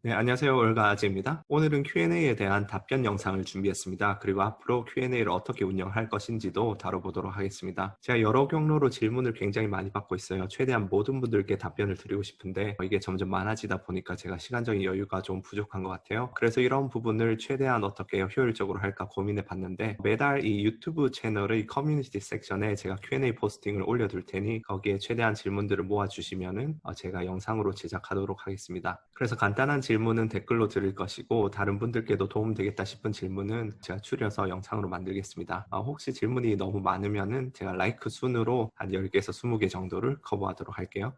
네, 안녕하세요. 올가 아재입니다. 오늘은 Q&A에 대한 답변 영상을 준비했습니다. 그리고 앞으로 Q&A를 어떻게 운영할 것인지도 다뤄보도록 하겠습니다. 제가 여러 경로로 질문을 굉장히 많이 받고 있어요. 최대한 모든 분들께 답변을 드리고 싶은데 이게 점점 많아지다 보니까 제가 시간적인 여유가 좀 부족한 것 같아요. 그래서 이런 부분을 최대한 어떻게 효율적으로 할까 고민해 봤는데 매달 이 유튜브 채널의 커뮤니티 섹션에 제가 Q&A 포스팅을 올려둘 테니 거기에 최대한 질문들을 모아주시면은 제가 영상으로 제작하도록 하겠습니다. 그래서 간단한 질문은 댓글로 드릴 것이고 다른 분들께도 도움되겠다 싶은 질문은 제가 추려서 영상으로 만들겠습니다. 혹시 질문이 너무 많으면은 제가 라이크 순으로 한 10개에서 20개 정도를 커버하도록 할게요.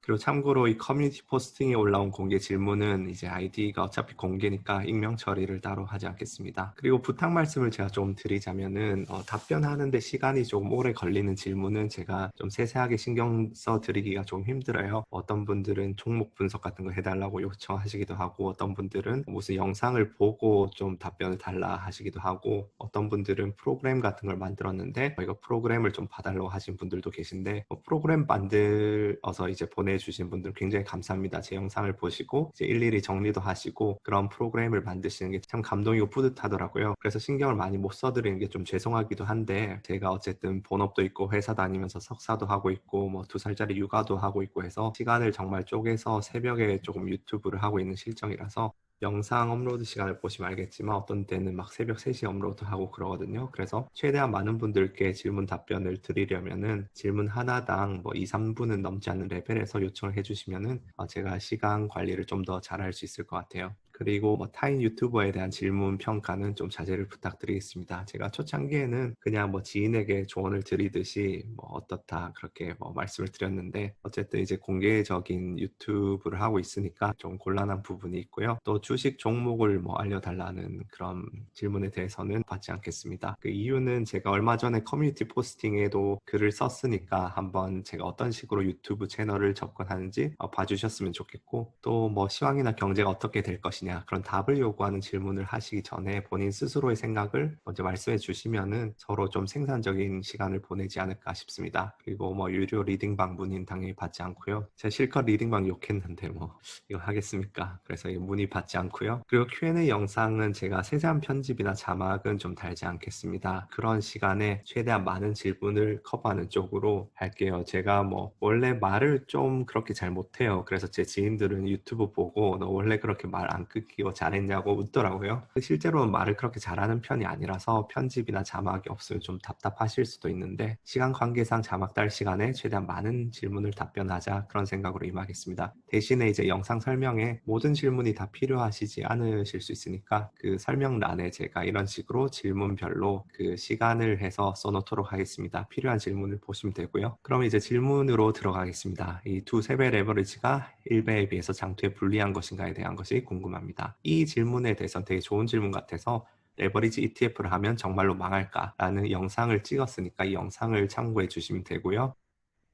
그리고 참고로 이 커뮤니티 포스팅에 올라온 공개 질문은 이제 아이디가 어차피 공개니까 익명 처리를 따로 하지 않겠습니다. 그리고 부탁 말씀을 제가 좀 드리자면은 답변하는데 시간이 조금 오래 걸리는 질문은 제가 좀 세세하게 신경 써 드리기가 좀 힘들어요. 어떤 분들은 종목 분석 같은 거 해달라고 요청하시기도 하고 어떤 분들은 무슨 영상을 보고 좀 답변을 달라 하시기도 하고 어떤 분들은 프로그램 같은 걸 만들었는데 이거 프로그램을 좀 봐달라고 하신 분들도 계신데 프로그램 만들어서 이제 보내주신 분들 굉장히 감사합니다. 제 영상을 보시고 이제 일일이 정리도 하시고 그런 프로그램을 만드시는 게 참 감동이고 뿌듯하더라고요. 그래서 신경을 많이 못 써드리는 게 좀 죄송하기도 한데 제가 어쨌든 본업도 있고 회사 다니면서 석사도 하고 있고 뭐 2살짜리 육아도 하고 있고 해서 시간을 정말 쪼개서 새벽에 조금 유튜브를 하고 있는 실정이라서 영상 업로드 시간을 보시면 알겠지만 어떤 때는 막 새벽 3시 업로드하고 그러거든요. 그래서 최대한 많은 분들께 질문 답변을 드리려면은 질문 하나당 뭐 2, 3분은 넘지 않는 레벨에서 요청을 해주시면은 제가 시간 관리를 좀 더 잘할 수 있을 것 같아요. 그리고 뭐 타인 유튜버에 대한 질문 평가는 좀 자제를 부탁드리겠습니다. 제가 초창기에는 그냥 뭐 지인에게 조언을 드리듯이 뭐 어떻다 그렇게 뭐 말씀을 드렸는데 어쨌든 이제 공개적인 유튜브를 하고 있으니까 좀 곤란한 부분이 있고요. 또 주식 종목을 뭐 알려달라는 그런 질문에 대해서는 받지 않겠습니다. 그 이유는 제가 얼마 전에 커뮤니티 포스팅에도 글을 썼으니까 한번 제가 어떤 식으로 유튜브 채널을 접근하는지 봐주셨으면 좋겠고 또 뭐 시황이나 경제가 어떻게 될 것이냐 그런 답을 요구하는 질문을 하시기 전에 본인 스스로의 생각을 먼저 말씀해 주시면은 서로 좀 생산적인 시간을 보내지 않을까 싶습니다. 그리고 뭐 유료 리딩방 문의는 당연히 받지 않고요. 제가 실컷 리딩방 욕했는데 뭐 이거 하겠습니까? 그래서 이 문의 받지 않고요. 그리고 Q&A 영상은 제가 세세한 편집이나 자막은 좀 달지 않겠습니다. 그런 시간에 최대한 많은 질문을 커버하는 쪽으로 할게요. 제가 뭐 원래 말을 좀 그렇게 잘 못해요. 그래서 제 지인들은 유튜브 보고 너 원래 그렇게 말 안 끊기고 잘했냐고 웃더라고요. 실제로는 말을 그렇게 잘하는 편이 아니라서 편집이나 자막이 없으면 좀 답답하실 수도 있는데 시간 관계상 자막 달 시간에 최대한 많은 질문을 답변하자 그런 생각으로 임하겠습니다. 대신에 이제 영상 설명에 모든 질문이 다 필요하시지 않으실 수 있으니까 그 설명란에 제가 이런 식으로 질문별로 그 시간을 해서 써놓도록 하겠습니다. 필요한 질문을 보시면 되고요. 그럼 이제 질문으로 들어가겠습니다. 이 두세 배 레버리지가 1배에 비해서 장투에 불리한 것인가에 대한 것이 궁금합니다. 이 질문에 대해서 되게 좋은 질문 같아서 레버리지 ETF를 하면 정말로 망할까라는 영상을 찍었으니까 이 영상을 참고해 주시면 되고요.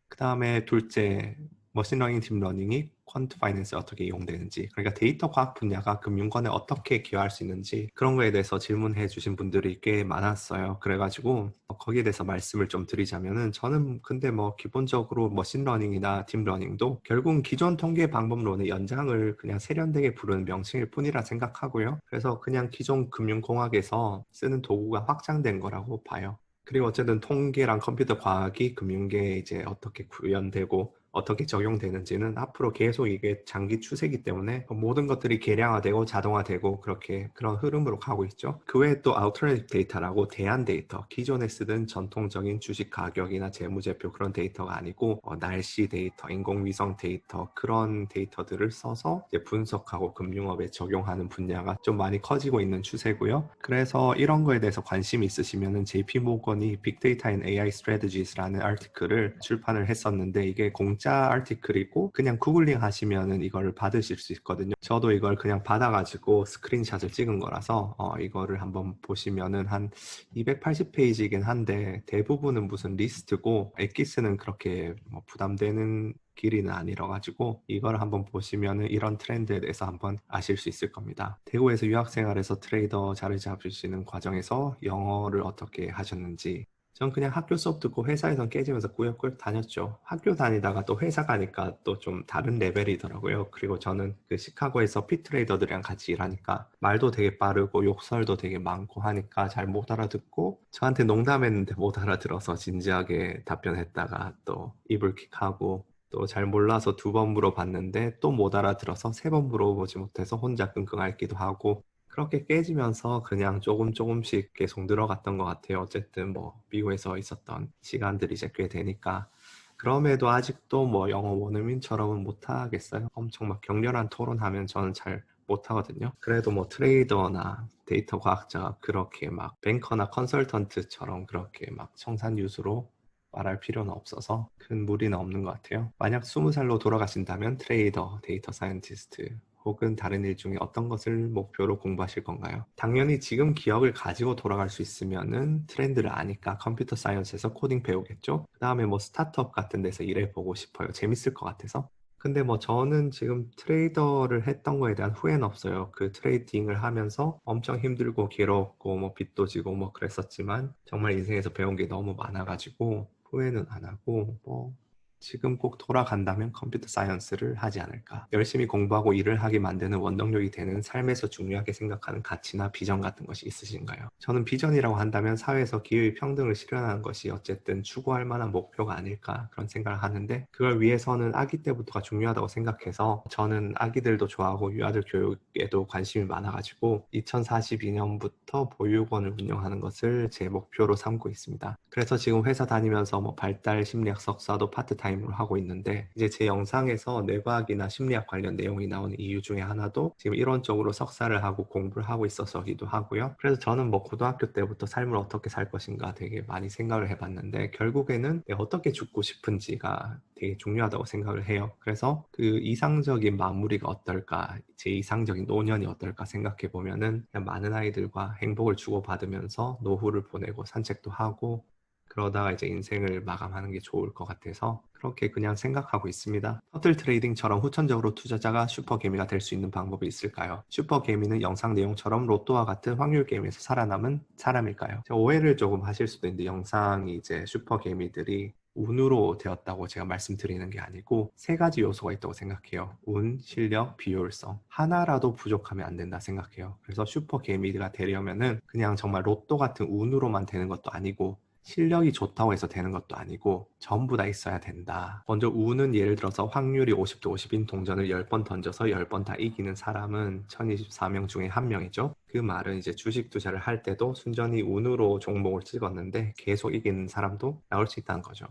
그 다음에 둘째, 머신러닝 딥러닝이 퀀트 파이낸스에 어떻게 이용되는지, 그러니까 데이터 과학 분야가 금융권에 어떻게 기여할 수 있는지 그런 거에 대해서 질문해 주신 분들이 꽤 많았어요. 그래가지고 거기에 대해서 말씀을 좀 드리자면은 저는 근데 뭐 기본적으로 머신러닝이나 딥러닝도 결국은 기존 통계 방법론의 연장을 그냥 세련되게 부르는 명칭일 뿐이라 생각하고요. 그래서 그냥 기존 금융공학에서 쓰는 도구가 확장된 거라고 봐요. 그리고 어쨌든 통계랑 컴퓨터 과학이 금융계에 이제 어떻게 구현되고 어떻게 적용되는지는 앞으로 계속 이게 장기 추세이기 때문에 모든 것들이 계량화되고 자동화되고 그렇게 그런 흐름으로 가고 있죠. 그 외에 또 alternative 데이터라고 대안 데이터, 기존에 쓰던 전통적인 주식 가격이나 재무제표 그런 데이터가 아니고 날씨 데이터, 인공위성 데이터 그런 데이터들을 써서 이제 분석하고 금융업에 적용하는 분야가 좀 많이 커지고 있는 추세고요. 그래서 이런 거에 대해서 관심이 있으시면은 JP 모건이 빅데이터 인 AI Strategies라는 아티클을 출판을 했었는데 이게 공짜 아티클이고 그냥 구글링 하시면은 이걸 받으실 수 있거든요. 저도 이걸 그냥 받아가지고 스크린샷을 찍은 거라서 이거를 한번 보시면은 한 280페이지이긴 한데 대부분은 무슨 리스트고 엑기스는 그렇게 뭐 부담되는 길이는 아니라 가지고 이걸 한번 보시면은 이런 트렌드에 대해서 한번 아실 수 있을 겁니다. 대구에서 유학생활에서 트레이더 자리 잡으시는 과정에서 영어를 어떻게 하셨는지 전 그냥 학교 수업 듣고 회사에선 깨지면서 꾸역꾸역 다녔죠. 학교 다니다가 또 회사 가니까 또 좀 다른 레벨이더라고요. 그리고 저는 그 시카고에서 피트레이더들이랑 같이 일하니까 말도 되게 빠르고 욕설도 되게 많고 하니까 잘 못 알아듣고 저한테 농담했는데 못 알아들어서 진지하게 답변했다가 또 이불킥하고 또 잘 몰라서 두 번 물어봤는데 또 못 알아들어서 세 번 물어보지 못해서 혼자 끙끙 앓기도 하고 그렇게 깨지면서 그냥 조금 조금씩 계속 늘어갔던 것 같아요. 어쨌든 뭐 미국에서 있었던 시간들이 이제 꽤 되니까. 그럼에도 아직도 뭐 영어 원어민처럼은 못하겠어요. 엄청 막 격렬한 토론하면 저는 잘 못하거든요. 그래도 뭐 트레이더나 데이터 과학자가 그렇게 막 뱅커나 컨설턴트처럼 그렇게 막 청산유수로 말할 필요는 없어서 큰 무리는 없는 것 같아요. 만약 20살로 돌아가신다면 트레이더, 데이터 사이언티스트 혹은 다른 일 중에 어떤 것을 목표로 공부하실 건가요? 당연히 지금 기억을 가지고 돌아갈 수 있으면은 트렌드를 아니까 컴퓨터 사이언스에서 코딩 배우겠죠? 그 다음에 뭐 스타트업 같은 데서 일해보고 싶어요. 재밌을 것 같아서. 근데 뭐 저는 지금 트레이더를 했던 거에 대한 후회는 없어요. 그 트레이딩을 하면서 엄청 힘들고 괴롭고 뭐 빚도 지고 뭐 그랬었지만 정말 인생에서 배운 게 너무 많아가지고 후회는 안 하고 뭐 지금 꼭 돌아간다면 컴퓨터 사이언스를 하지 않을까. 열심히 공부하고 일을 하게 만드는 원동력이 되는 삶에서 중요하게 생각하는 가치나 비전 같은 것이 있으신가요? 저는 비전이라고 한다면 사회에서 기회의 평등을 실현하는 것이 어쨌든 추구할 만한 목표가 아닐까 그런 생각을 하는데 그걸 위해서는 아기 때부터가 중요하다고 생각해서 저는 아기들도 좋아하고 유아들 교육에도 관심이 많아가지고 2042년부터 보육원을 운영하는 것을 제 목표로 삼고 있습니다. 그래서 지금 회사 다니면서 뭐 발달 심리학 석사도 파트타임으로 하고 있는데 이제 제 영상에서 뇌과학이나 심리학 관련 내용이 나오는 이유 중에 하나도 지금 이론적으로 석사를 하고 공부를 하고 있어서기도 하고요. 그래서 저는 뭐 고등학교 때부터 삶을 어떻게 살 것인가 되게 많이 생각을 해봤는데 결국에는 내가 어떻게 죽고 싶은지가 되게 중요하다고 생각을 해요. 그래서 그 이상적인 마무리가 어떨까, 제 이상적인 노년이 어떨까 생각해 보면은 그냥 많은 아이들과 행복을 주고받으면서 노후를 보내고 산책도 하고 그러다가 이제 인생을 마감하는 게 좋을 것 같아서 그렇게 그냥 생각하고 있습니다. 터틀 트레이딩처럼 후천적으로 투자자가 슈퍼개미가 될 수 있는 방법이 있을까요? 슈퍼개미는 영상 내용처럼 로또와 같은 확률 게임에서 살아남은 사람일까요? 오해를 조금 하실 수도 있는데 영상이 이제 슈퍼개미들이 운으로 되었다고 제가 말씀드리는 게 아니고 세 가지 요소가 있다고 생각해요. 운, 실력, 비효율성. 하나라도 부족하면 안 된다 생각해요. 그래서 슈퍼개미가 되려면은 그냥 정말 로또 같은 운으로만 되는 것도 아니고 실력이 좋다고 해서 되는 것도 아니고 전부 다 있어야 된다. 먼저 운은 예를 들어서 확률이 50대 50인 동전을 10번 던져서 10번 다 이기는 사람은 1024명 중에 한 명이죠. 그 말은 이제 주식 투자를 할 때도 순전히 운으로 종목을 찍었는데 계속 이기는 사람도 나올 수 있다는 거죠.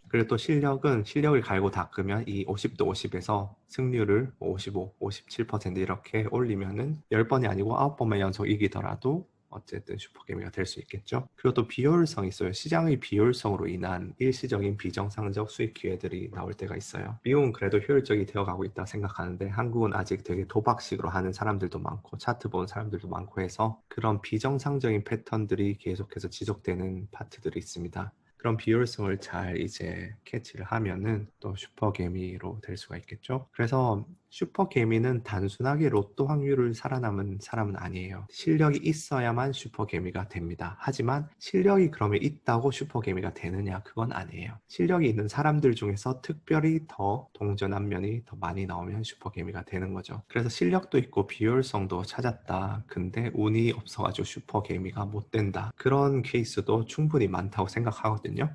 그리고 또 실력은 실력을 갈고 닦으면 이 50대 50에서 승률을 55, 57% 이렇게 올리면은 10번이 아니고 9번만 연속 이기더라도 어쨌든 슈퍼게임이 될 수 있겠죠. 그리고 또 비효율성이 있어요. 시장의 비효율성으로 인한 일시적인 비정상적 수익 기회들이 나올 때가 있어요. 미국은 그래도 효율적이 되어가고 있다 생각하는데 한국은 아직 되게 도박식으로 하는 사람들도 많고 차트 보는 사람들도 많고 해서 그런 비정상적인 패턴들이 계속해서 지속되는 파트들이 있습니다. 그런 비효율성을 잘 이제 캐치를 하면은 또 슈퍼개미로 될 수가 있겠죠. 그래서 슈퍼개미는 단순하게 로또 확률을 살아남은 사람은 아니에요. 실력이 있어야만 슈퍼개미가 됩니다. 하지만 실력이 그러면 있다고 슈퍼개미가 되느냐? 그건 아니에요. 실력이 있는 사람들 중에서 특별히 더 동전한면이 더 많이 나오면 슈퍼개미가 되는 거죠. 그래서 실력도 있고 비효율성도 찾았다. 근데 운이 없어가지고 슈퍼개미가 못 된다. 그런 케이스도 충분히 많다고 생각하거든요.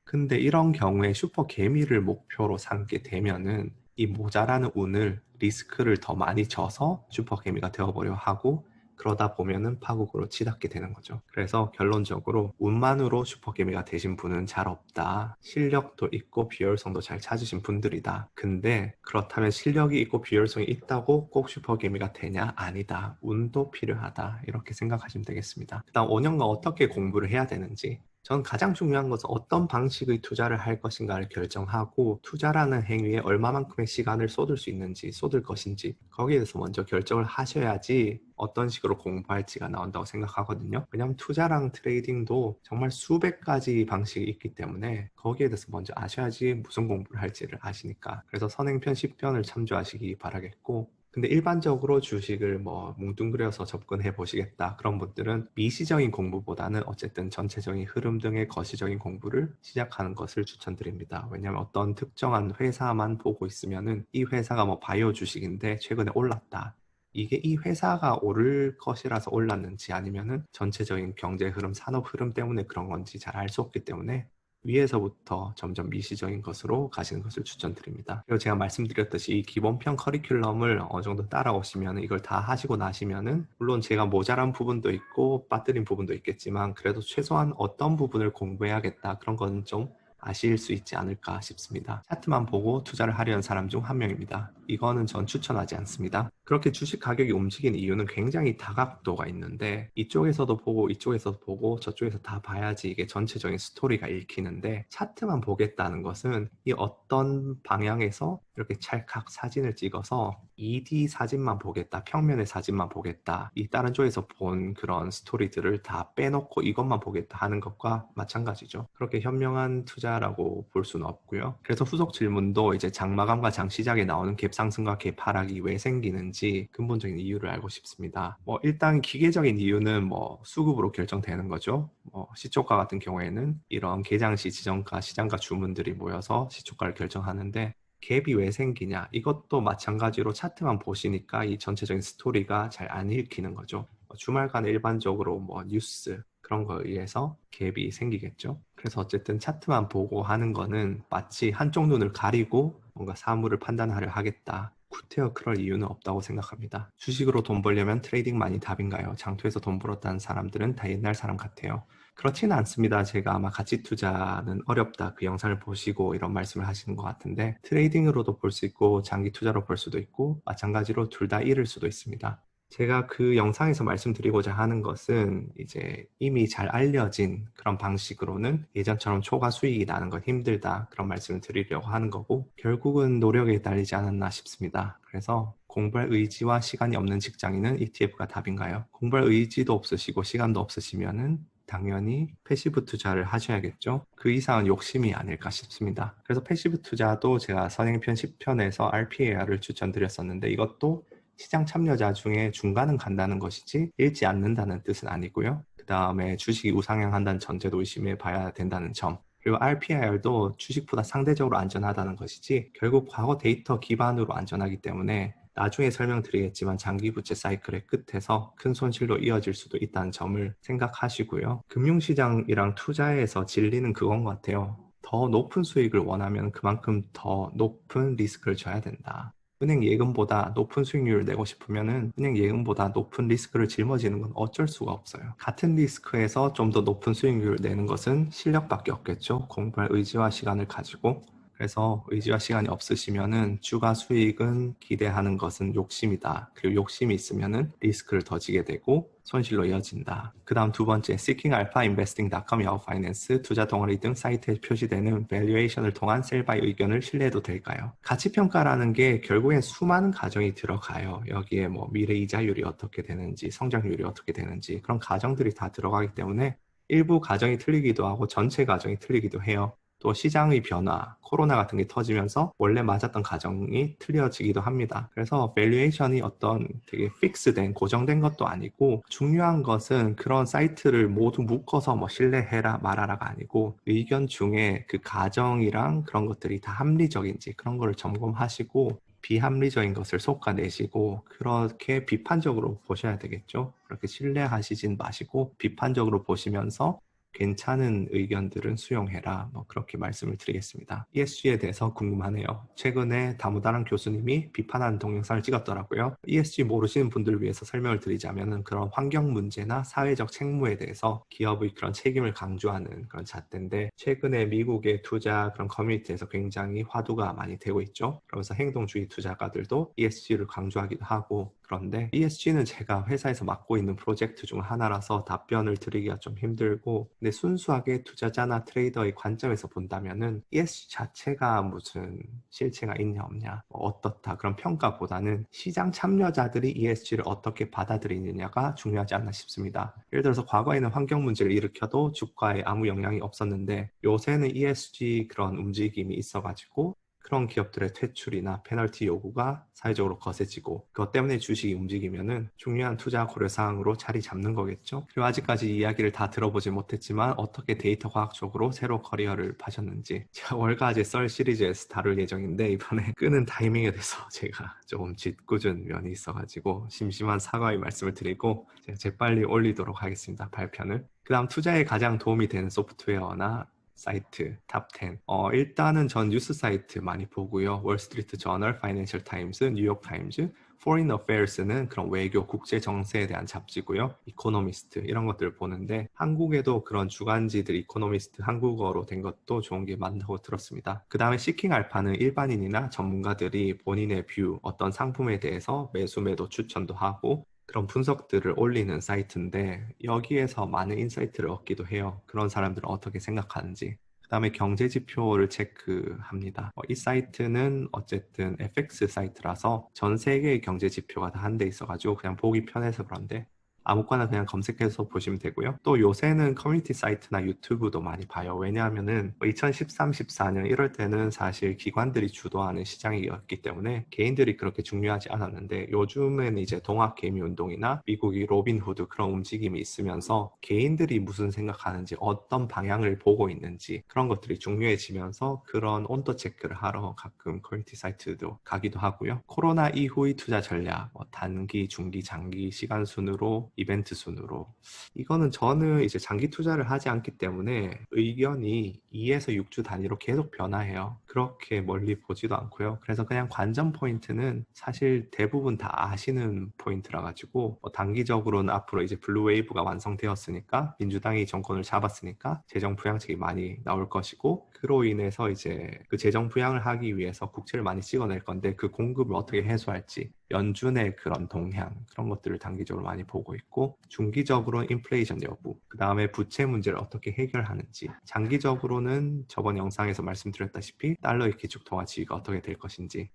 근데 이런 경우에 슈퍼 개미를 목표로 삼게 되면은 이 모자라는 운을 리스크를 더 많이 져서 슈퍼 개미가 되어보려 하고 그러다 보면은 파국으로 치닫게 되는 거죠. 그래서 결론적으로 운만으로 슈퍼 개미가 되신 분은 잘 없다. 실력도 있고 비효율성도 잘 찾으신 분들이다. 근데 그렇다면 실력이 있고 비효율성이 있다고 꼭 슈퍼 개미가 되냐? 아니다. 운도 필요하다. 이렇게 생각하시면 되겠습니다. 그다음 5년간 어떻게 공부를 해야 되는지 전 가장 중요한 것은 어떤 방식의 투자를 할 것인가를 결정하고 투자라는 행위에 얼마만큼의 시간을 쏟을 수 있는지 쏟을 것인지 거기에 대해서 먼저 결정을 하셔야지 어떤 식으로 공부할지가 나온다고 생각하거든요. 왜냐하면 투자랑 트레이딩도 정말 수백 가지 방식이 있기 때문에 거기에 대해서 먼저 아셔야지 무슨 공부를 할지를 아시니까. 그래서 선행편 10편을 참조하시기 바라겠고 근데 일반적으로 주식을 뭐 뭉뚱그려서 접근해 보시겠다 그런 분들은 미시적인 공부보다는 어쨌든 전체적인 흐름 등의 거시적인 공부를 시작하는 것을 추천드립니다. 왜냐하면 어떤 특정한 회사만 보고 있으면은 이 회사가 뭐 바이오 주식인데 최근에 올랐다. 이게 이 회사가 오를 것이라서 올랐는지 아니면은 전체적인 경제 흐름, 산업 흐름 때문에 그런 건지 잘 알 수 없기 때문에 위에서부터 점점 미시적인 것으로 가시는 것을 추천드립니다. 그리고 제가 말씀드렸듯이 이 기본편 커리큘럼을 어느 정도 따라오시면 이걸 다 하시고 나시면은 물론 제가 모자란 부분도 있고 빠뜨린 부분도 있겠지만 그래도 최소한 어떤 부분을 공부해야겠다 그런 건 좀 아실 수 있지 않을까 싶습니다. 차트만 보고 투자를 하려는 사람 중 한 명입니다. 이거는 전 추천하지 않습니다. 그렇게 주식 가격이 움직이는 이유는 굉장히 다각도가 있는데 이쪽에서도 보고 이쪽에서도 보고 저쪽에서 다 봐야지 이게 전체적인 스토리가 읽히는데 차트만 보겠다는 것은 이 어떤 방향에서 이렇게 찰칵 사진을 찍어서 2D 사진만 보겠다, 평면의 사진만 보겠다, 이 다른 쪽에서 본 그런 스토리들을 다 빼놓고 이것만 보겠다 하는 것과 마찬가지죠. 그렇게 현명한 투자라고 볼 수는 없고요. 그래서 후속 질문도 이제 장마감과 장시작에 나오는 갭상승과 갭하락이 왜 생기는지 근본적인 이유를 알고 싶습니다. 일단 기계적인 이유는 수급으로 결정되는 거죠. 시초가 같은 경우에는 이런 개장시 지정가, 시장가 주문들이 모여서 시초가를 결정하는데 갭이 왜 생기냐? 이것도 마찬가지로 차트만 보시니까 이 전체적인 스토리가 잘 안 읽히는 거죠. 주말간 일반적으로 뉴스 그런 거에 의해서 갭이 생기겠죠. 그래서 어쨌든 차트만 보고 하는 거는 마치 한쪽 눈을 가리고 뭔가 사물을 판단하려 하겠다. 구태여 그럴 이유는 없다고 생각합니다. 주식으로 돈 벌려면 트레이딩만이 답인가요? 장투에서 돈 벌었다는 사람들은 다 옛날 사람 같아요. 그렇지는 않습니다. 제가 아마 가치 투자는 어렵다 그 영상을 보시고 이런 말씀을 하시는 것 같은데 트레이딩으로도 볼 수 있고 장기 투자로 볼 수도 있고 마찬가지로 둘 다 잃을 수도 있습니다. 제가 그 영상에서 말씀드리고자 하는 것은 이제 이미 잘 알려진 그런 방식으로는 예전처럼 초과 수익이 나는 건 힘들다 그런 말씀을 드리려고 하는 거고 결국은 노력에 달리지 않았나 싶습니다. 그래서 공부할 의지와 시간이 없는 직장인은 ETF가 답인가요? 공부할 의지도 없으시고 시간도 없으시면은 당연히 패시브 투자를 하셔야겠죠. 그 이상은 욕심이 아닐까 싶습니다. 그래서 패시브 투자도 제가 선행편 10편에서 RPAR을 추천드렸었는데 이것도 시장 참여자 중에 중간은 간다는 것이지 잃지 않는다는 뜻은 아니고요. 그 다음에 주식이 우상향한다는 전제도 의심해 봐야 된다는 점. 그리고 RPIR도 주식보다 상대적으로 안전하다는 것이지 결국 과거 데이터 기반으로 안전하기 때문에 나중에 설명드리겠지만 장기 부채 사이클의 끝에서 큰 손실로 이어질 수도 있다는 점을 생각하시고요. 금융시장이랑 투자에서 진리는 그건 것 같아요. 더 높은 수익을 원하면 그만큼 더 높은 리스크를 져야 된다. 은행 예금보다 높은 수익률을 내고 싶으면은 은행 예금보다 높은 리스크를 짊어지는 건 어쩔 수가 없어요. 같은 리스크에서 좀 더 높은 수익률을 내는 것은 실력밖에 없겠죠. 공부할 의지와 시간을 가지고. 그래서 의지와 시간이 없으시면은 주가 수익은 기대하는 것은 욕심이다. 그리고 욕심이 있으면은 리스크를 더 지게 되고 손실로 이어진다. 그 다음 두 번째, seekingalphainvesting.com, 야후 파이낸스, 투자 동아리 등 사이트에 표시되는 밸류에이션을 통한 셀바이 의견을 신뢰해도 될까요? 가치평가라는 게 결국엔 수많은 가정이 들어가요. 여기에 미래 이자율이 어떻게 되는지, 성장률이 어떻게 되는지 그런 가정들이 다 들어가기 때문에 일부 가정이 틀리기도 하고 전체 가정이 틀리기도 해요. 또 시장의 변화, 코로나 같은 게 터지면서 원래 맞았던 가정이 틀려지기도 합니다. 그래서 밸류에이션이 어떤 되게 픽스된, 고정된 것도 아니고 중요한 것은 그런 사이트를 모두 묶어서 신뢰해라 말아라가 아니고 의견 중에 그 가정이랑 그런 것들이 다 합리적인지 그런 거를 점검하시고 비합리적인 것을 솎아내시고 그렇게 비판적으로 보셔야 되겠죠. 그렇게 신뢰하시진 마시고 비판적으로 보시면서 괜찮은 의견들은 수용해라. 그렇게 말씀을 드리겠습니다. ESG에 대해서 궁금하네요. 최근에 다무다란 교수님이 비판하는 동영상을 찍었더라고요. ESG 모르시는 분들을 위해서 설명을 드리자면 그런 환경 문제나 사회적 책무에 대해서 기업의 그런 책임을 강조하는 그런 잣대인데 최근에 미국의 투자 그런 커뮤니티에서 굉장히 화두가 많이 되고 있죠. 그러면서 행동주의 투자가들도 ESG를 강조하기도 하고 그런데 ESG는 제가 회사에서 맡고 있는 프로젝트 중 하나라서 답변을 드리기가 좀 힘들고 근데 순수하게 투자자나 트레이더의 관점에서 본다면은 ESG 자체가 무슨 실체가 있냐 없냐 어떻다 그런 평가보다는 시장 참여자들이 ESG를 어떻게 받아들이느냐가 중요하지 않나 싶습니다. 예를 들어서 과거에는 환경 문제를 일으켜도 주가에 아무 영향이 없었는데 요새는 ESG 그런 움직임이 있어가지고 그런 기업들의 퇴출이나 페널티 요구가 사회적으로 거세지고 그것 때문에 주식이 움직이면은 중요한 투자 고려 사항으로 자리 잡는 거겠죠. 그리고 아직까지 이야기를 다 들어보지 못했지만 어떻게 데이터 과학적으로 새로 커리어를 파셨는지 제가 월가제 썰 시리즈에서 다룰 예정인데 이번에 끄는 타이밍에 대해서 제가 조금 짓궂은 면이 있어가지고 심심한 사과의 말씀을 드리고 제가 재빨리 올리도록 하겠습니다. 발편을. 그 다음 투자에 가장 도움이 되는 소프트웨어나 사이트 탑 10. 일단은 전 뉴스 사이트 많이 보고요. 월스트리트 저널, 파이낸셜 타임스, 뉴욕 타임즈, 포린 어페어스는 그런 외교, 국제 정세에 대한 잡지고요. 이코노미스트 이런 것들을 보는데 한국에도 그런 주간지들 이코노미스트 한국어로 된 것도 좋은 게 많다고 들었습니다. 그 다음에 시킹 알파는 일반인이나 전문가들이 본인의 뷰, 어떤 상품에 대해서 매수, 매도 추천도 하고 그런 분석들을 올리는 사이트인데 여기에서 많은 인사이트를 얻기도 해요. 그런 사람들은 어떻게 생각하는지. 그 다음에 경제 지표를 체크합니다. 이 사이트는 어쨌든 FX 사이트라서 전 세계의 경제 지표가 다 한 대 있어가지고 그냥 보기 편해서 그런데 아무거나 그냥 검색해서 보시면 되고요. 또 요새는 커뮤니티 사이트나 유튜브도 많이 봐요. 왜냐하면은 2013, 14년 이럴 때는 사실 기관들이 주도하는 시장이었기 때문에 개인들이 그렇게 중요하지 않았는데 요즘은 이제 동학개미 운동이나 미국이 로빈후드 그런 움직임이 있으면서 개인들이 무슨 생각하는지 어떤 방향을 보고 있는지 그런 것들이 중요해지면서 그런 온도 체크를 하러 가끔 커뮤니티 사이트도 가기도 하고요. 코로나 이후의 투자 전략, 단기, 중기, 장기 시간 순으로 이벤트 순으로 이거는 저는 이제 장기 투자를 하지 않기 때문에 의견이 2에서 6주 단위로 계속 변화해요. 그렇게 멀리 보지도 않고요. 그래서 그냥 관전 포인트는 사실 대부분 다 아시는 포인트라 가지고 단기적으로는 앞으로 이제 블루 웨이브가 완성되었으니까 민주당이 정권을 잡았으니까 재정 부양책이 많이 나올 것이고 그로 인해서 이제 그 재정 부양을 하기 위해서 국채를 많이 찍어낼 건데 그 공급을 어떻게 해소할지 연준의 그런 동향 그런 것들을 단기적으로 많이 보고 있고 중기적으로는 인플레이션 여부 그 다음에 부채 문제를 어떻게 해결하는지 장기적으로는 저번 영상에서 말씀드렸다시피 달러의 기축통화 지위가 어떻게 될 것인지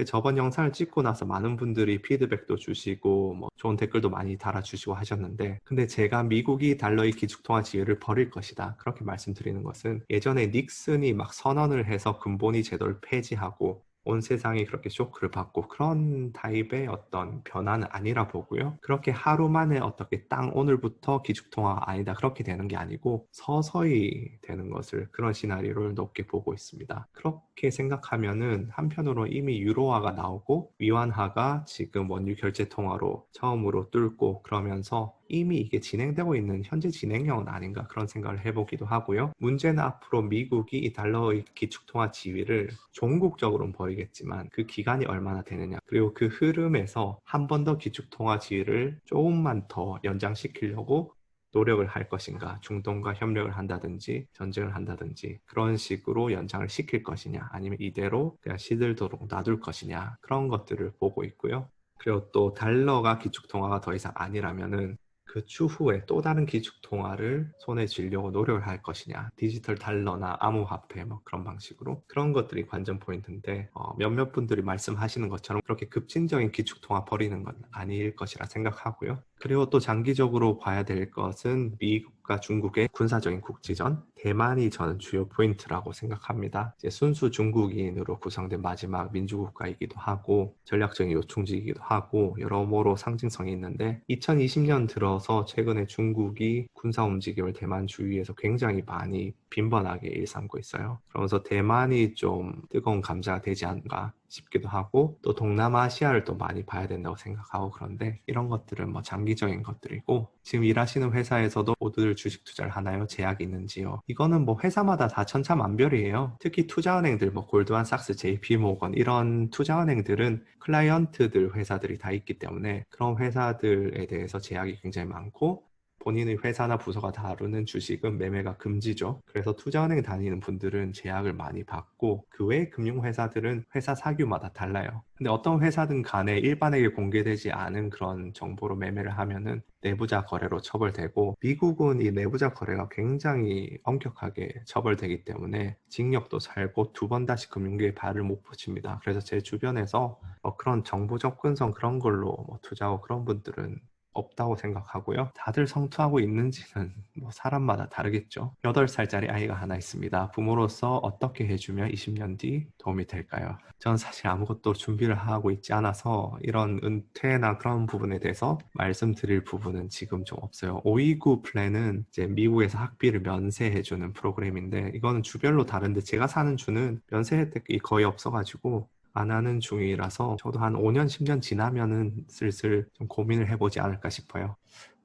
저번 영상을 찍고 나서 많은 분들이 피드백도 주시고 뭐 좋은 댓글도 많이 달아주시고 하셨는데 근데 제가 미국이 달러의 기축통화 지위를 버릴 것이다 그렇게 말씀드리는 것은 예전에 닉슨이 막 선언을 해서 근본위 제도를 폐지하고 온 세상이 그렇게 쇼크를 받고 그런 타입의 어떤 변화는 아니라 보고요. 그렇게 하루 만에 어떻게 땅 오늘부터 기축통화가 아니다 그렇게 되는 게 아니고 서서히 되는 것을 그런 시나리오를 높게 보고 있습니다. 그렇게 생각하면은 한편으로 이미 유로화가 나오고 위안화가 지금 원유 결제 통화로 처음으로 뚫고 그러면서 이미 이게 진행되고 있는 현재 진행형은 아닌가 그런 생각을 해보기도 하고요. 문제는 앞으로 미국이 이 달러의 기축통화 지위를 종국적으로는 버리겠지만 그 기간이 얼마나 되느냐 그리고 그 흐름에서 한 번 더 기축통화 지위를 조금만 더 연장시키려고 노력을 할 것인가 중동과 협력을 한다든지 전쟁을 한다든지 그런 식으로 연장을 시킬 것이냐 아니면 이대로 그냥 시들도록 놔둘 것이냐 그런 것들을 보고 있고요. 그리고 또 달러가 기축통화가 더 이상 아니라면은 그 추후에 또 다른 기축통화를 손에 쥐려고 노력을 할 것이냐 디지털 달러나 암호화폐 뭐 그런 방식으로 그런 것들이 관전 포인트인데 몇몇 분들이 말씀하시는 것처럼 그렇게 급진적인 기축통화 버리는 건 아닐 것이라 생각하고요. 그리고 또 장기적으로 봐야 될 것은 미국과 중국의 군사적인 국지전 대만이 저는 주요 포인트라고 생각합니다. 이제 순수 중국인으로 구성된 마지막 민주국가이기도 하고 전략적인 요충지이기도 하고 여러모로 상징성이 있는데 2020년 들어서 최근에 중국이 군사 움직임을 대만 주위에서 굉장히 많이 빈번하게 일삼고 있어요. 그러면서 대만이 좀 뜨거운 감자가 되지 않을까 싶기도 하고 또 동남아시아를 또 많이 봐야 된다고 생각하고 그런데 이런 것들은 뭐 장기적인 것들이고 지금 일하시는 회사에서도 모두들 주식 투자를 하나요? 제약이 있는지요? 이거는 뭐 회사마다 다 천차만별이에요. 특히 투자은행들 뭐 골드만삭스, JP모건 이런 투자은행들은 클라이언트들 회사들이 다 있기 때문에 그런 회사들에 대해서 제약이 굉장히 많고 본인의 회사나 부서가 다루는 주식은 매매가 금지죠. 그래서 투자은행 다니는 분들은 제약을 많이 받고 그 외 금융회사들은 회사 사규마다 달라요. 근데 어떤 회사든 간에 일반에게 공개되지 않은 그런 정보로 매매를 하면은 내부자 거래로 처벌되고 미국은 이 내부자 거래가 굉장히 엄격하게 처벌되기 때문에 징역도 살고 두 번 다시 금융계에 발을 못 붙입니다. 그래서 제 주변에서 그런 정보 접근성 그런 걸로 투자하고 그런 분들은 없다고 생각하고요. 다들 성투하고 있는지는 뭐 사람마다 다르겠죠. 8살짜리 아이가 하나 있습니다. 부모로서 어떻게 해주면 20년 뒤 도움이 될까요? 전 사실 아무것도 준비를 하고 있지 않아서 이런 은퇴나 그런 부분에 대해서 말씀드릴 부분은 지금 좀 없어요. 529 플랜은 이제 미국에서 학비를 면세해주는 프로그램인데 이거는 주별로 다른데 제가 사는 주는 면세 혜택이 거의 없어가지고 안 하는 중이라서 저도 한 5년, 10년 지나면은 슬슬 좀 고민을 해보지 않을까 싶어요.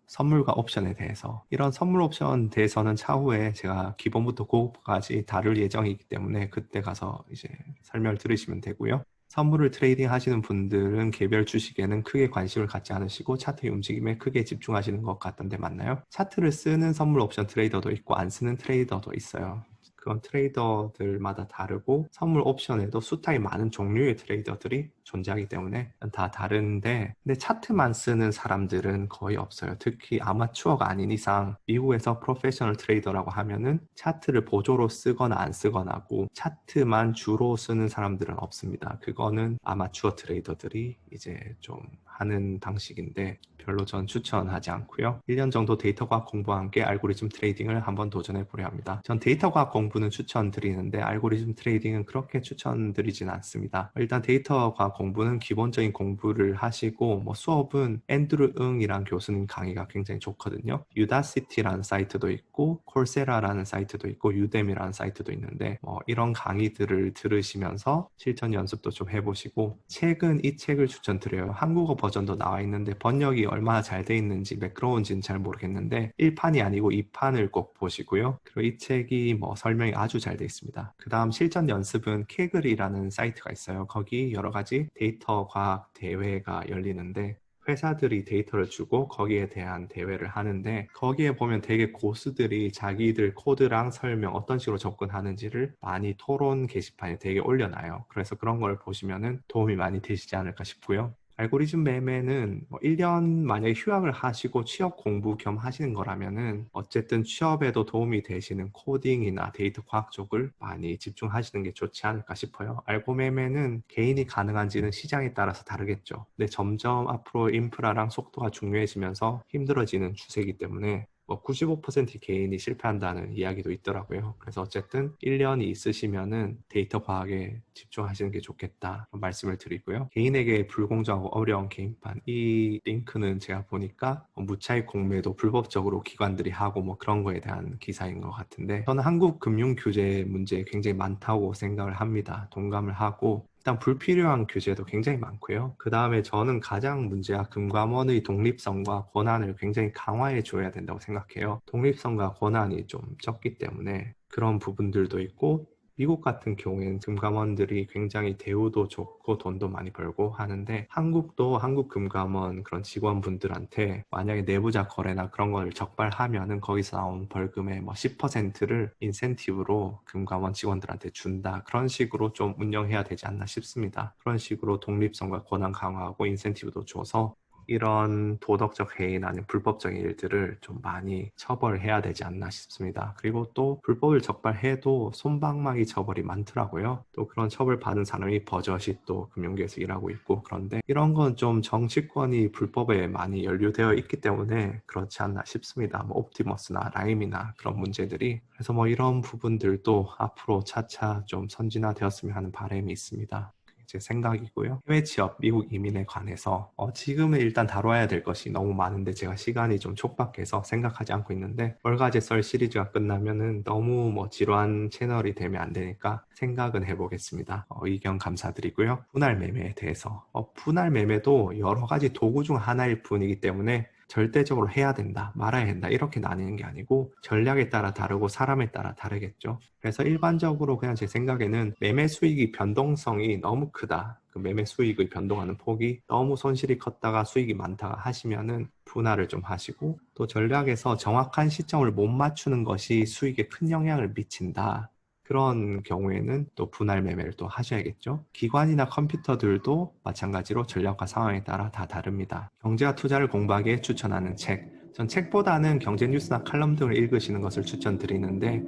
선물과 옵션에 대해서. 이런 선물 옵션 대해서는 차후에 제가 기본부터 고급까지 다룰 예정이기 때문에 그때 가서 이제 설명을 들으시면 되고요. 선물을 트레이딩 하시는 분들은 개별 주식에는 크게 관심을 갖지 않으시고 차트의 움직임에 크게 집중하시는 것 같던데 맞나요? 차트를 쓰는 선물 옵션 트레이더도 있고 안 쓰는 트레이더도 있어요. 그건 트레이더들마다 다르고 선물 옵션에도 숫자이 많은 종류의 트레이더들이 존재하기 때문에 다 다른데 근데 차트만 쓰는 사람들은 거의 없어요. 특히 아마추어가 아닌 이상 미국에서 프로페셔널 트레이더라고 하면은 차트를 보조로 쓰거나 안 쓰거나고 차트만 주로 쓰는 사람들은 없습니다. 그거는 아마추어 트레이더들이 이제 좀 하는 방식인데 별로 전 추천하지 않고요. 1년 정도 데이터 과학 공부와 함께 알고리즘 트레이딩을 한번 도전해 보려 합니다. 전 데이터 과학 공부는 추천드리는데 알고리즘 트레이딩은 그렇게 추천드리진 않습니다. 일단 데이터 과학 공부는 기본적인 공부를 하시고 뭐 수업은 앤드루 응이란 교수님 강의가 굉장히 좋거든요. 유다시티라는 사이트도 있고 콜세라라는 사이트도 있고 유뎀이라는 사이트도 있는데 뭐 이런 강의들을 들으시면서 실전 연습도 좀 해보시고 책은 이 책을 추천드려요. 한국어 버전도 나와 있는데 번역이 얼마나 잘 돼 있는지 매끄러운지는 잘 모르겠는데 1판이 아니고 2판을 꼭 보시고요. 그리고 이 책이 뭐 설명이 아주 잘 돼 있습니다. 그 다음 실전 연습은 케글이라는 사이트가 있어요. 거기 여러 가지 데이터 과학 대회가 열리는데 회사들이 데이터를 주고 거기에 대한 대회를 하는데 거기에 보면 되게 고수들이 자기들 코드랑 설명 어떤 식으로 접근하는지를 많이 토론 게시판에 되게 올려놔요. 그래서 그런 걸 보시면은 도움이 많이 되시지 않을까 싶고요. 알고리즘 매매는 뭐 1년 만약에 휴학을 하시고 취업 공부 겸 하시는 거라면은 어쨌든 취업에도 도움이 되시는 코딩이나 데이터 과학 쪽을 많이 집중하시는 게 좋지 않을까 싶어요. 알고 매매는 개인이 가능한지는 시장에 따라서 다르겠죠. 근데 점점 앞으로 인프라랑 속도가 중요해지면서 힘들어지는 추세이기 때문에 뭐 95% 개인이 실패한다는 이야기도 있더라고요. 그래서 어쨌든 1년이 있으시면은 데이터 과학에 집중하시는 게 좋겠다 말씀을 드리고요. 개인에게 불공정하고 어려운 게임판 이 링크는 제가 보니까 무차익 공매도 불법적으로 기관들이 하고 뭐 그런 거에 대한 기사인 것 같은데 저는 한국 금융 규제 문제 굉장히 많다고 생각을 합니다. 동감을 하고 일단 불필요한 규제도 굉장히 많고요. 그 다음에 저는 가장 문제가 금감원의 독립성과 권한을 굉장히 강화해 줘야 된다고 생각해요. 독립성과 권한이 좀 적기 때문에 그런 부분들도 있고 미국 같은 경우에는 금감원들이 굉장히 대우도 좋고 돈도 많이 벌고 하는데 한국도 한국 금감원 그런 직원분들한테 만약에 내부자 거래나 그런 걸 적발하면은 거기서 나온 벌금의 뭐 10%를 인센티브로 금감원 직원들한테 준다. 그런 식으로 좀 운영해야 되지 않나 싶습니다. 그런 식으로 독립성과 권한 강화하고 인센티브도 줘서 이런 도덕적 해이나 아니면 불법적인 일들을 좀 많이 처벌해야 되지 않나 싶습니다. 그리고 또 불법을 적발해도 솜방망이 처벌이 많더라고요. 또 그런 처벌 받은 사람이 버젓이 또 금융계에서 일하고 있고 그런데 이런 건 좀 정치권이 불법에 많이 연루되어 있기 때문에 그렇지 않나 싶습니다. 뭐 옵티머스나 라임이나 그런 문제들이 그래서 뭐 이런 부분들도 앞으로 차차 좀 선진화되었으면 하는 바람이 있습니다. 제 생각이고요. 해외 취업, 미국 이민에 관해서 지금은 일단 다뤄야 될 것이 너무 많은데 제가 시간이 좀 촉박해서 생각하지 않고 있는데 월가제 썰 시리즈가 끝나면은 너무 뭐 지루한 채널이 되면 안 되니까 생각은 해보겠습니다. 의견 감사드리고요. 분할 매매에 대해서 분할 매매도 여러 가지 도구 중 하나일 뿐이기 때문에 절대적으로 해야 된다, 말아야 된다 이렇게 나뉘는 게 아니고 전략에 따라 다르고 사람에 따라 다르겠죠. 그래서 일반적으로 그냥 제 생각에는 매매 수익이 변동성이 너무 크다. 그 매매 수익의 변동하는 폭이 너무 손실이 컸다가 수익이 많다가 하시면은 분할을 좀 하시고 또 전략에서 정확한 시점을 못 맞추는 것이 수익에 큰 영향을 미친다. 그런 경우에는 또 분할 매매를 또 하셔야겠죠. 기관이나 컴퓨터들도 마찬가지로 전략과 상황에 따라 다 다릅니다. 경제와 투자를 공부하기에 추천하는 책. 전 책보다는 경제 뉴스나 칼럼 등을 읽으시는 것을 추천드리는데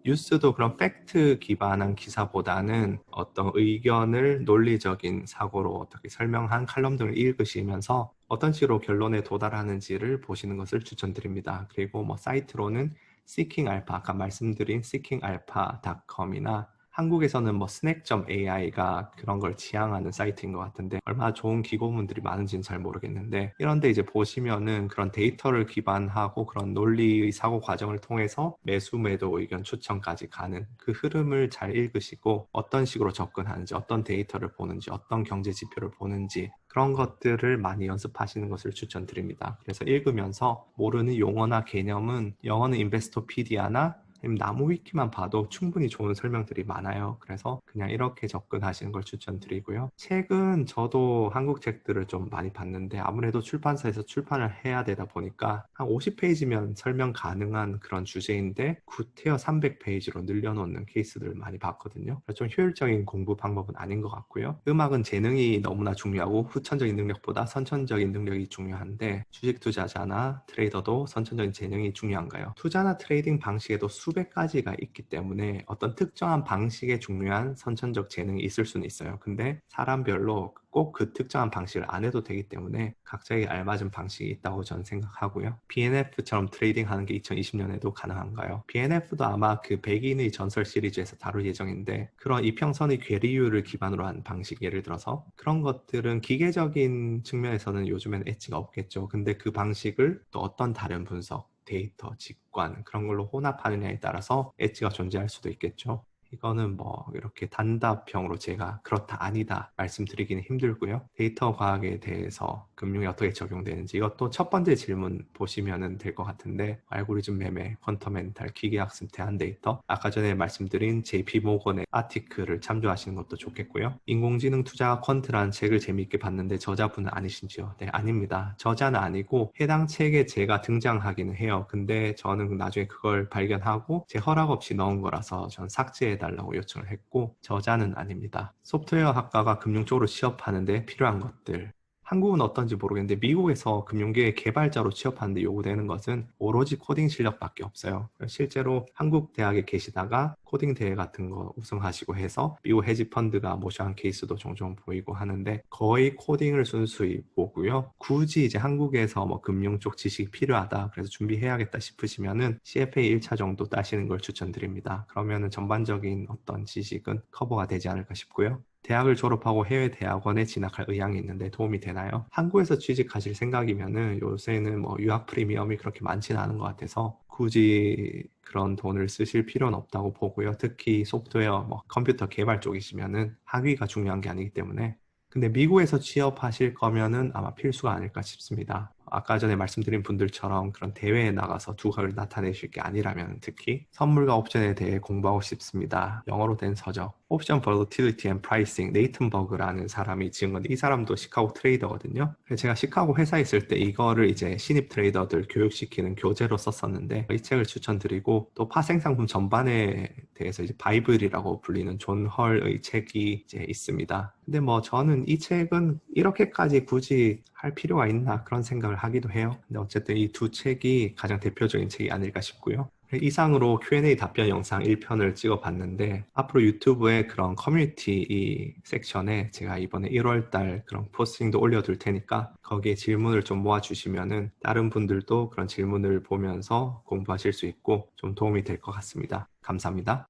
뉴스도 그런 팩트 기반한 기사보다는 어떤 의견을 논리적인 사고로 어떻게 설명한 칼럼 등을 읽으시면서 어떤 식으로 결론에 도달하는지를 보시는 것을 추천드립니다. 그리고 뭐 사이트로는 Seeking Alpha, 아까 말씀드린 seekingalpha.com이나 한국에서는 뭐 스낵.ai가 그런 걸 지향하는 사이트인 것 같은데 얼마나 좋은 기고문들이 많은지는 잘 모르겠는데, 이런데 이제 보시면은 그런 데이터를 기반하고 그런 논리의 사고 과정을 통해서 매수 매도 의견 추천까지 가는 그 흐름을 잘 읽으시고 어떤 식으로 접근하는지, 어떤 데이터를 보는지, 어떤 경제 지표를 보는지 그런 것들을 많이 연습하시는 것을 추천드립니다. 그래서 읽으면서 모르는 용어나 개념은 영어는 인베스토피디아나 아니면 나무 위키만 봐도 충분히 좋은 설명들이 많아요. 그래서 그냥 이렇게 접근하시는 걸 추천드리고요. 책은 저도 한국 책들을 좀 많이 봤는데 아무래도 출판사에서 출판을 해야 되다 보니까 한 50페이지면 설명 가능한 그런 주제인데 굿해어 300페이지로 늘려놓는 케이스들을 많이 봤거든요. 그래서 좀 효율적인 공부 방법은 아닌 것 같고요. 음악은 재능이 너무나 중요하고 후천적인 능력보다 선천적인 능력이 중요한데 주식 투자자나 트레이더도 선천적인 재능이 중요한가요? 투자나 트레이딩 방식에도 수백 가지가 있기 때문에 어떤 특정한 방식에 중요한 선천적 재능이 있을 수는 있어요. 근데 사람별로 꼭 그 특정한 방식을 안 해도 되기 때문에 각자에게 알맞은 방식이 있다고 저는 생각하고요. BNF처럼 트레이딩 하는 게 2020년에도 가능한가요? BNF도 아마 그 백인의 전설 시리즈에서 다룰 예정인데 그런 이평선의 괴리율을 기반으로 한 방식, 예를 들어서 그런 것들은 기계적인 측면에서는 요즘엔 엣지가 없겠죠. 근데 그 방식을 또 어떤 다른 분석, 데이터, 직관 그런 걸로 혼합하느냐에 따라서 엣지가 존재할 수도 있겠죠. 이거는 뭐 이렇게 단답형으로 제가 그렇다 아니다 말씀드리기는 힘들고요. 데이터 과학에 대해서 금융에 어떻게 적용되는지 이것도 첫 번째 질문 보시면 될 것 같은데, 알고리즘 매매, 퀀터멘탈, 기계학습, 대한데이터, 아까 전에 말씀드린 JP 모건의 아티클을 참조하시는 것도 좋겠고요. 인공지능 투자가 퀀트라는 책을 재미있게 봤는데 저자분은 아니신지요? 네, 아닙니다. 저자는 아니고 해당 책에 제가 등장하기는 해요. 근데 저는 나중에 그걸 발견하고 제 허락 없이 넣은 거라서 전 삭제해달라고 요청을 했고 저자는 아닙니다. 소프트웨어 학과가 금융 쪽으로 취업하는데 필요한 것들, 한국은 어떤지 모르겠는데 미국에서 금융계 개발자로 취업하는데 요구되는 것은 오로지 코딩 실력밖에 없어요. 실제로 한국 대학에 계시다가 코딩 대회 같은 거 우승하시고 해서 미국 헤지펀드가 모셔한 케이스도 종종 보이고 하는데 거의 코딩을 순수히 보고요. 굳이 이제 한국에서 뭐 금융 쪽 지식이 필요하다, 그래서 준비해야겠다 싶으시면은 CFA 1차 정도 따시는 걸 추천드립니다. 그러면은 전반적인 어떤 지식은 커버가 되지 않을까 싶고요. 대학을 졸업하고 해외 대학원에 진학할 의향이 있는데 도움이 되나요? 한국에서 취직하실 생각이면은 요새는 뭐 유학 프리미엄이 그렇게 많지는 않은 것 같아서 굳이 그런 돈을 쓰실 필요는 없다고 보고요. 특히 소프트웨어, 뭐 컴퓨터 개발 쪽이시면은 학위가 중요한 게 아니기 때문에. 근데 미국에서 취업하실 거면은 아마 필수가 아닐까 싶습니다. 아까 전에 말씀드린 분들처럼 그런 대회에 나가서 두각을 나타내실 게 아니라면 특히 선물과 옵션에 대해 공부하고 싶습니다. 영어로 된 서적. 옵션 Volatility and Pricing, 네이튼 버그라는 사람이 지은 건데 이 사람도 시카고 트레이더거든요. 제가 시카고 회사에 있을 때 이거를 이제 신입 트레이더들 교육시키는 교재로 썼었는데 이 책을 추천드리고, 또 파생상품 전반에 대해서 이제 바이블이라고 불리는 존 헐의 책이 이제 있습니다. 근데 뭐 저는 이 책은 이렇게까지 굳이 할 필요가 있나 그런 생각을 하기도 해요. 근데 어쨌든 이 두 책이 가장 대표적인 책이 아닐까 싶고요. 이상으로 Q&A 답변 영상 1편을 찍어봤는데 앞으로 유튜브에 그런 커뮤니티 이 섹션에 제가 이번에 1월달 그런 포스팅도 올려둘 테니까 거기에 질문을 좀 모아주시면은 다른 분들도 그런 질문을 보면서 공부하실 수 있고 좀 도움이 될 것 같습니다. 감사합니다.